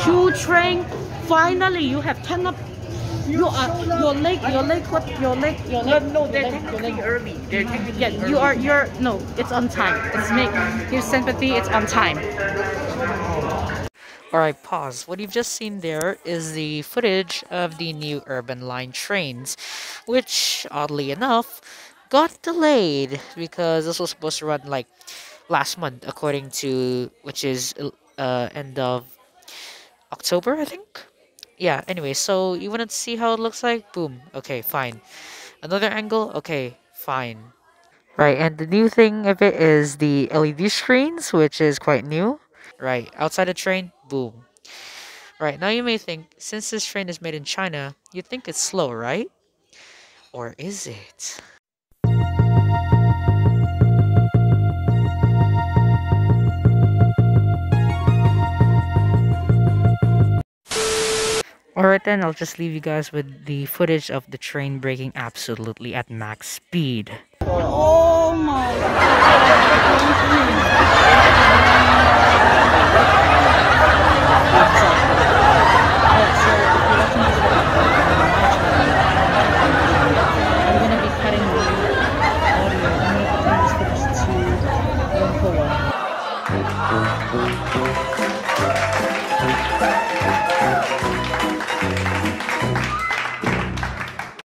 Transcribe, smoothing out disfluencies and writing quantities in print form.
two train. Finally, you have turned up. Your leg. No, they're technically early. They're technically early. You're no. It's on time. It's make your sympathy. It's on time. Alright, pause. What you've just seen there is the footage of the new urban line trains, which, oddly enough, got delayed because this was supposed to run like last month, according to which is end of October, I think. Yeah, anyway, so you want to see how it looks like? Boom. Okay, fine. Another angle? Okay, fine. Right, and the new thing of it is the LED screens, which is quite new. Right, outside the train, boom. Right, now you may think, since this train is made in China, you'd think it's slow, right? Or is it? Alright then, I'll just leave you guys with the footage of the train braking absolutely at max speed. Oh my I'm gonna be cutting the audio. I'm gonna put this footage to 1:1.